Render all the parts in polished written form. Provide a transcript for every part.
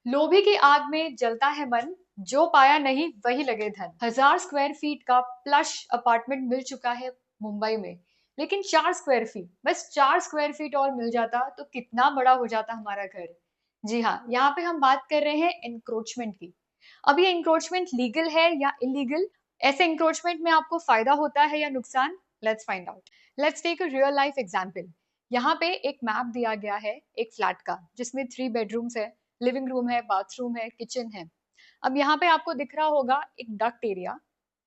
लोभी की आग में जलता है मन, जो पाया नहीं वही लगे धन। 1000 स्क्वायर फीट का प्लश अपार्टमेंट मिल चुका है मुंबई में, लेकिन 4 स्क्वायर फीट, बस 4 स्क्वायर फीट और मिल जाता तो कितना बड़ा हो जाता हमारा घर। जी हाँ, यहाँ पे हम बात कर रहे हैं एनक्रोचमेंट की। अब ये एनक्रोचमेंट लीगल है या इलीगल? ऐसे एनक्रोचमेंट में आपको फायदा होता है या नुकसान? Let's find out. Let's take a real life example. यहाँ पे एक मैप दिया गया है एक फ्लैट का, जिसमें 3 बेडरूम्स है, लिविंग रूम है, बाथरूम है, किचन है। अब यहाँ पे आपको दिख रहा होगा एक डक्ट एरिया,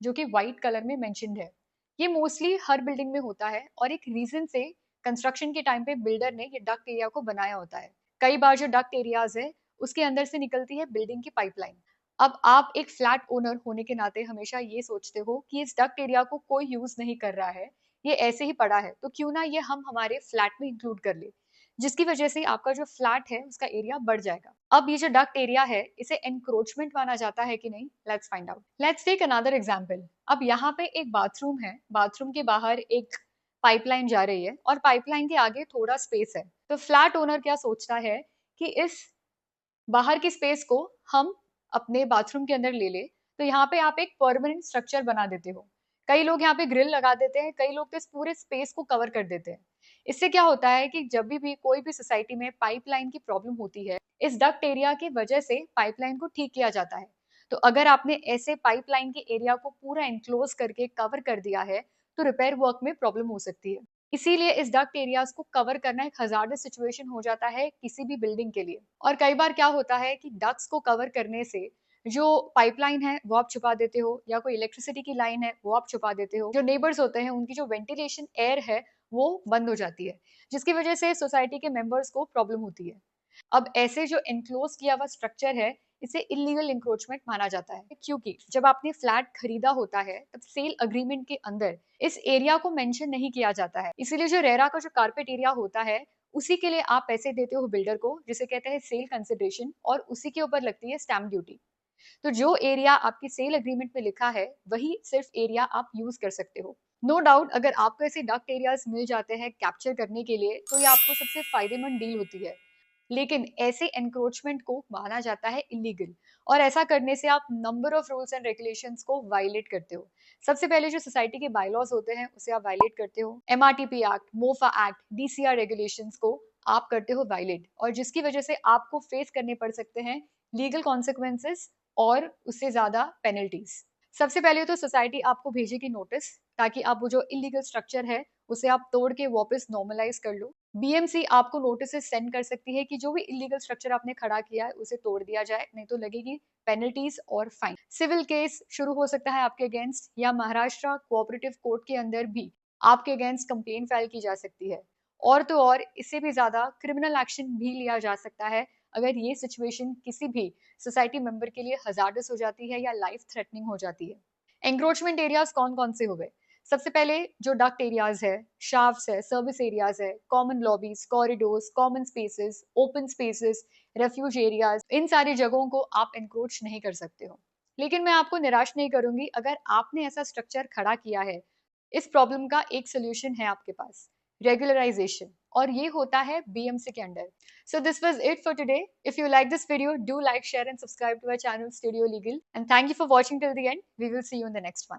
जो कि व्हाइट कलर में मेंशन्ड है। ये मोस्टली हर बिल्डिंग में होता है और एक रीजन से कंस्ट्रक्शन के टाइम पे बिल्डर ने ये डक्ट एरिया को बनाया होता है। कई बार जो डक्ट एरियाज है उसके अंदर से निकलती है बिल्डिंग की पाइपलाइन। अब आप एक फ्लैट ओनर होने के नाते हमेशा ये सोचते हो कि इस डक्ट एरिया को कोई यूज नहीं कर रहा है, ये ऐसे ही पड़ा है, तो क्यों ना ये हम हमारे फ्लैट में इंक्लूड कर ले, जिसकी वजह से आपका जो फ्लैट है उसका एरिया बढ़ जाएगा। अब ये जो डक्ट एरिया है इसे एनक्रोचमेंट माना जाता है कि नहीं? Let's find out. Let's take another example. अब यहाँ पे एक बाथरूम है, बाथरूम के बाहर एक पाइपलाइन जा रही है और पाइपलाइन के आगे थोड़ा स्पेस है। तो फ्लैट ओनर क्या सोचता है कि इस बाहर की स्पेस को हम अपने बाथरूम के अंदर ले ले, तो यहाँ पे आप एक परमानेंट स्ट्रक्चर बना देते हो। कई लोग यहाँ पे ग्रिल लगा देते हैं, कई लोग तो इस पूरे स्पेस को कवर कर देते हैं। इससे क्या होता है कि जब भी कोई भी सोसाइटी में पाइपलाइन की प्रॉब्लम होती है, इस डक्ट एरिया की वजह से पाइपलाइन को ठीक किया जाता है। तो अगर आपने ऐसे पाइपलाइन के एरिया को पूरा एनक्लोज करके कवर कर दिया है, तो रिपेयर वर्क में प्रॉब्लम हो सकती है। इसीलिए इस डक्ट एरियाज को कवर करना एक हजार्डस सिचुएशन हो जाता है किसी भी बिल्डिंग के लिए। और कई बार क्या होता है कि डक्ट्स को कवर करने से जो पाइपलाइन है वो आप छुपा देते हो, या कोई इलेक्ट्रिसिटी की लाइन है वो आप छुपा देते हो। जो नेबर्स होते हैं उनकी जो वेंटिलेशन एयर है वो बंद हो जाती है, जिसकी वजह से सोसाइटी के मेंबर्स को प्रॉब्लम होती है। अब ऐसे जो एनक्लोज किया हुआ स्ट्रक्चर है, इसे इलीगल इंक्रोचमेंट माना जाता है, क्योंकि जब आपने फ्लैट खरीदा होता है तब सेल अग्रीमेंट के अंदर इस एरिया को मेंशन नहीं किया जाता है। इसीलिए जो रेरा का जो कारपेट एरिया होता है उसी के लिए आप पैसे देते हो बिल्डर को, जिसे कहते हैं सेल कंसिडरेशन, और उसी के ऊपर लगती है स्टैम्प ड्यूटी। तो जो एरिया आपकी सेल एग्रीमेंट में लिखा है वही सिर्फ एरिया आप यूज कर सकते हो। नो डाउट, अगर आपको ऐसे डक्ट एरियाज मिल जाते हैं कैप्चर करने के लिए, तो ये आपको सबसे फायदेमंद डील होती है। लेकिन ऐसे एनक्रोचमेंट को माना जाता है इलीगल, और ऐसा करने से आप number of rules and regulations को वायलेट करते हो। सबसे पहले जो सोसाइटी के बायलॉज होते हैं उसे आप वायलेट करते हो। MRTP act, MOFA act, DCR regulations को आप करते हो वायलेट, और जिसकी वजह से आपको फेस करने पड़ सकते हैं लीगल कॉन्सिक्वेंसेस और उससे ज्यादा पेनल्टीज। सबसे पहले तो सोसाइटी आपको भेजेगी नोटिस, ताकि आप वो जो इलीगल स्ट्रक्चर है उसे आप तोड़ के वापस नॉर्मलाइज कर लो। बीएमसी आपको नोटिस सेंड कर सकती है कि जो भी इलीगल स्ट्रक्चर आपने खड़ा किया है उसे तोड़ दिया जाए, नहीं तो लगेगी पेनल्टीज और फाइन। सिविल केस शुरू हो सकता है आपके अगेंस्ट, या महाराष्ट्र कोऑपरेटिव कोर्ट के अंदर भी आपके अगेंस्ट कंप्लेन फाइल की जा सकती है। और तो और इससे भी ज्यादा क्रिमिनल एक्शन भी लिया जा सकता है अगर ये सिचुएशन किसी भी सोसाइटी मेंबर के लिए हजार्डस हो जाती है या लाइफ थ्रेटनिंग हो जाती है। एंक्रोचमेंट एरियाज कौन कौन से हो गए? सबसे पहले जो डक्ट एरियाज है, शाफ्ट्स है, सर्विस एरियाज है, common lobbies, corridors, common spaces, open spaces, refuge areas, इन सारी जगहों को आप एनक्रोच नहीं कर सकते हो। लेकिन मैं आपको निराश नहीं करूंगी, अगर आपने ऐसा स्ट्रक्चर खड़ा किया है, इस प्रॉब्लम का एक सोल्यूशन है आपके पास, रेगुलराइजेशन, और ये होता है बीएमसी के under. So this was it for today. If you like this video, do like, share and subscribe to our channel Studio Legal. And thank you for watching till the end. We will see you in the next one.